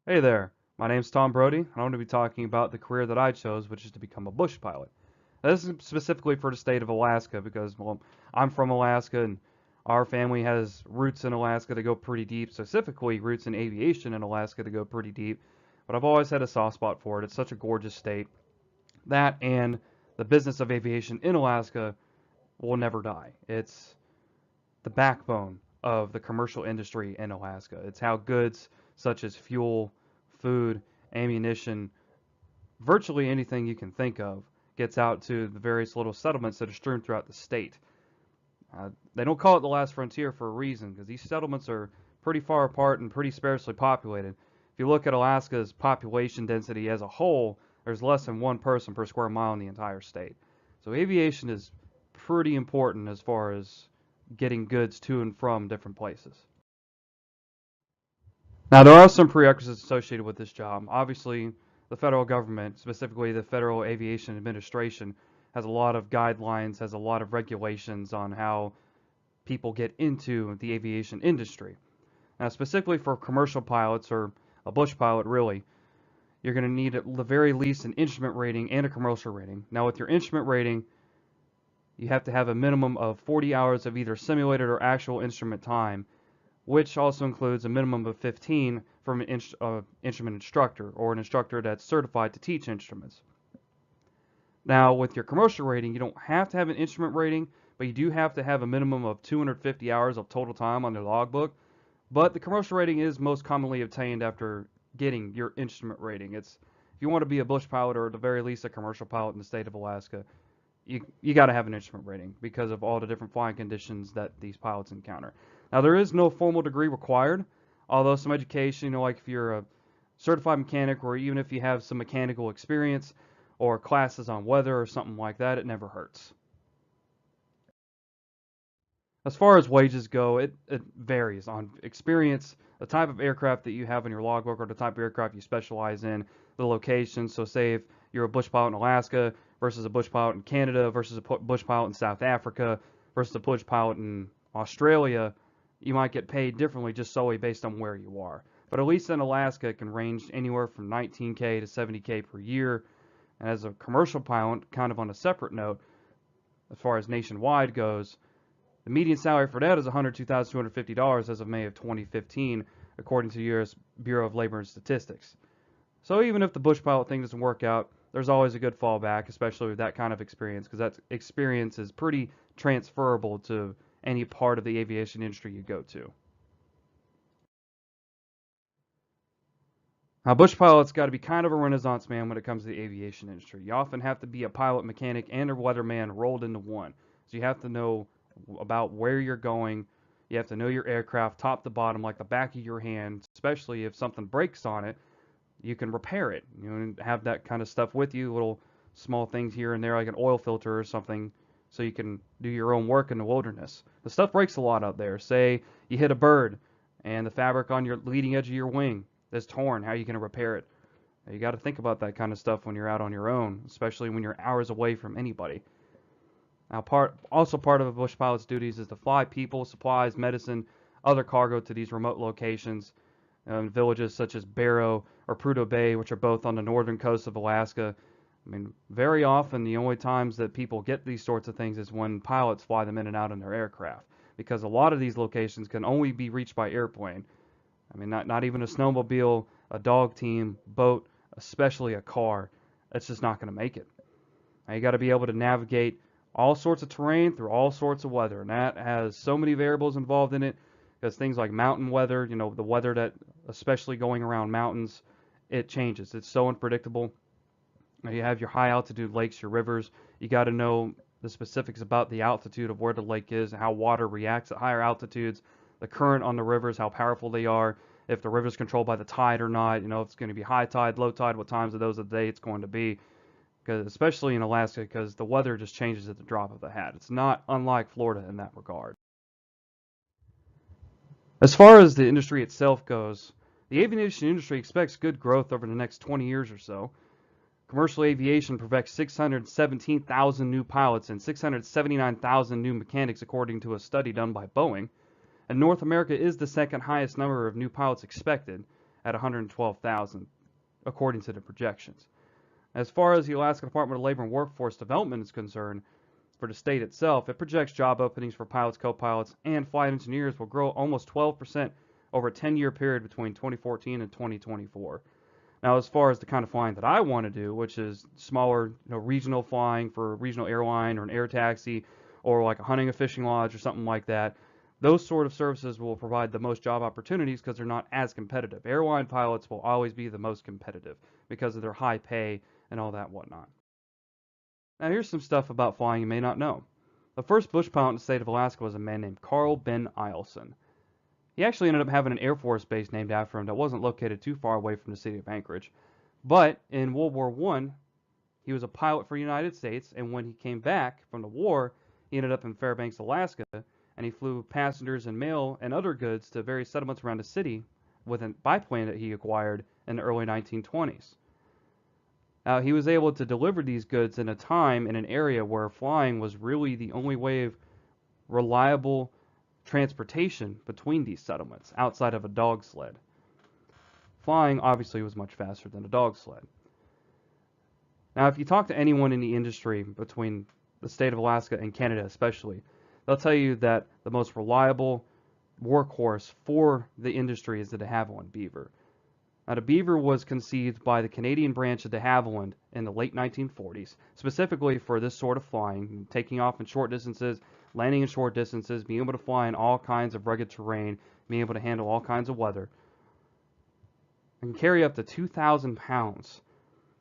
Hey there, my name's Tom Brody, and I'm going to be talking about the career that I chose, which is to become a bush pilot. Now, this is specifically for the state of Alaska because, well, I'm from Alaska and our family has roots in Alaska that go pretty deep, specifically roots in aviation in Alaska that go pretty deep. But I've always had a soft spot for it. It's such a gorgeous state. That and the business of aviation in Alaska will never die. It's the backbone of the commercial industry in Alaska. It's how goods such as fuel, food, ammunition, virtually anything you can think of gets out to the various little settlements that are strewn throughout the state. They don't call it the last frontier for a reason because these settlements are pretty far apart and pretty sparsely populated. If you look at Alaska's population density as a whole, there's less than one person per square mile in the entire state. So aviation is pretty important as far as getting goods to and from different places. Now, there are some prerequisites associated with this job. Obviously, the federal government, specifically the Federal Aviation Administration, has a lot of guidelines, has a lot of regulations on how people get into the aviation industry. Now, specifically for commercial pilots or a bush pilot, really, you're going to need at the very least an instrument rating and a commercial rating. Now, with your instrument rating, you have to have a minimum of 40 hours of either simulated or actual instrument time, which also includes a minimum of 15 from an instrument instructor or an instructor that's certified to teach instruments. Now, with your commercial rating, you don't have to have an instrument rating, but you do have to have a minimum of 250 hours of total time on your logbook. But the commercial rating is most commonly obtained after getting your instrument rating. It's if you want to be a bush pilot or at the very least a commercial pilot in the state of Alaska, you got to have an instrument rating because of all the different flying conditions that these pilots encounter. Now, there is no formal degree required, although some education, like if you're a certified mechanic or even if you have some mechanical experience or classes on weather or something like that, it never hurts. As far as wages go, it varies on experience, the type of aircraft that you have in your logbook or the type of aircraft you specialize in, the location. So say if you're a bush pilot in Alaska versus a bush pilot in Canada versus a bush pilot in South Africa versus a bush pilot in Australia, you might get paid differently just solely based on where you are. But at least in Alaska, it can range anywhere from 19K to 70K per year. And as a commercial pilot, kind of on a separate note, as far as nationwide goes, the median salary for that is $102,250 as of May of 2015, according to the U.S. Bureau of Labor and Statistics. So even if the bush pilot thing doesn't work out, there's always a good fallback, especially with that kind of experience, because that experience is pretty transferable to any part of the aviation industry you go to. Now, bush pilots got to be kind of a renaissance man when it comes to the aviation industry. You often have to be a pilot, mechanic, and a weatherman rolled into one. So you have to know about where you're going. You have to know your aircraft top to bottom, like the back of your hand, especially if something breaks on it, you can repair it. You know, and have that kind of stuff with you, little small things here and there, like an oil filter or something, so you can do your own work in the wilderness. The stuff breaks a lot out there. Say you hit a bird and the fabric on your leading edge of your wing is torn. How are you going to repair it? You got to think about that kind of stuff when you're out on your own, especially when you're hours away from anybody. Now, part of a bush pilot's duties is to fly people, supplies, medicine, other cargo to these remote locations, villages such as Barrow or Prudhoe Bay, which are both on the northern coast of Alaska. I mean, very often the only times that people get these sorts of things is when pilots fly them in and out in their aircraft, because a lot of these locations can only be reached by airplane. I mean, not even a snowmobile, a dog team, boat, especially a car. It's just not going to make it. Now, you got to be able to navigate all sorts of terrain through all sorts of weather, and that has so many variables involved in it. Because things like mountain weather, the weather that, especially going around mountains, it changes. It's so unpredictable. You have your high altitude lakes, your rivers. You got to know the specifics about the altitude of where the lake is, how water reacts at higher altitudes, the current on the rivers, how powerful they are, if the river's controlled by the tide or not, if it's going to be high tide, low tide, what times of those of the day it's going to be. Because especially in Alaska, because the weather just changes at the drop of a hat. It's not unlike Florida in that regard. As far as the industry itself goes, the aviation industry expects good growth over the next 20 years or so. Commercial aviation projects 617,000 new pilots and 679,000 new mechanics, according to a study done by Boeing. And North America is the second highest number of new pilots expected, at 112,000, according to the projections. As far as the Alaska Department of Labor and Workforce Development is concerned, for the state itself, it projects job openings for pilots, co-pilots, and flight engineers will grow almost 12% over a 10-year period between 2014 and 2024. Now, as far as the kind of flying that I want to do, which is smaller, regional flying for a regional airline or an air taxi, or like a hunting and fishing lodge or something like that, those sort of services will provide the most job opportunities because they're not as competitive. Airline pilots will always be the most competitive because of their high pay and all that whatnot. Now, here's some stuff about flying you may not know. The first bush pilot in the state of Alaska was a man named Carl Ben Eielson. He actually ended up having an Air Force base named after him that wasn't located too far away from the city of Anchorage. But in World War I, he was a pilot for the United States, and when he came back from the war, he ended up in Fairbanks, Alaska, and he flew passengers and mail and other goods to various settlements around the city with a biplane that he acquired in the early 1920s. He was able to deliver these goods in a time in an area where flying was really the only way of reliable transportation between these settlements outside of a dog sled. Flying obviously was much faster than a dog sled. Now, if you talk to anyone in the industry between the state of Alaska and Canada especially, they'll tell you that the most reliable workhorse for the industry is the de Havilland Beaver. Now, the Beaver was conceived by the Canadian branch of de Havilland in the late 1940s, specifically for this sort of flying, taking off in short distances, landing in short distances, being able to fly in all kinds of rugged terrain, being able to handle all kinds of weather. It can carry up to 2,000 pounds,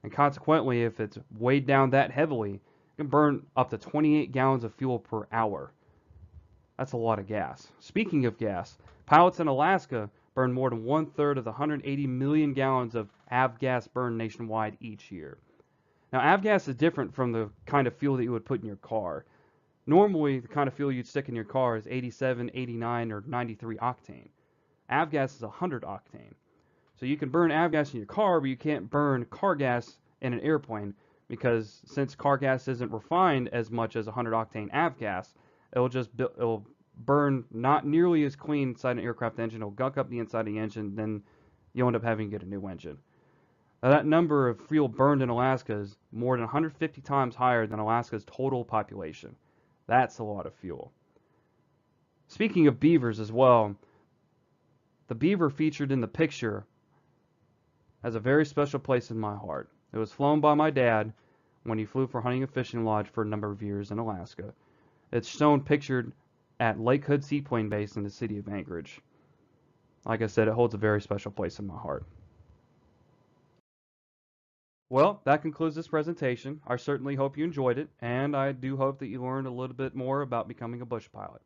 and consequently, if it's weighed down that heavily, it can burn up to 28 gallons of fuel per hour. That's a lot of gas. Speaking of gas, pilots in Alaska burn more than 1/3 of the 180 million gallons of avgas burned nationwide each year. Now, avgas is different from the kind of fuel that you would put in your car. Normally, the kind of fuel you'd stick in your car is 87, 89, or 93 octane. Avgas is 100 octane. So you can burn avgas in your car, but you can't burn car gas in an airplane because since car gas isn't refined as much as 100 octane avgas, it'll burn not nearly as clean inside an aircraft engine. It'll gunk up the inside of the engine, then you'll end up having to get a new engine. Now, that number of fuel burned in Alaska is more than 150 times higher than Alaska's total population. That's a lot of fuel. Speaking of beavers as well, the beaver featured in the picture has a very special place in my heart. It was flown by my dad when he flew for hunting and fishing lodge for a number of years in Alaska. It's shown pictured at Lake Hood Seaplane Base in the city of Anchorage. Like I said, it holds a very special place in my heart. Well, that concludes this presentation. I certainly hope you enjoyed it, and I do hope that you learned a little bit more about becoming a bush pilot.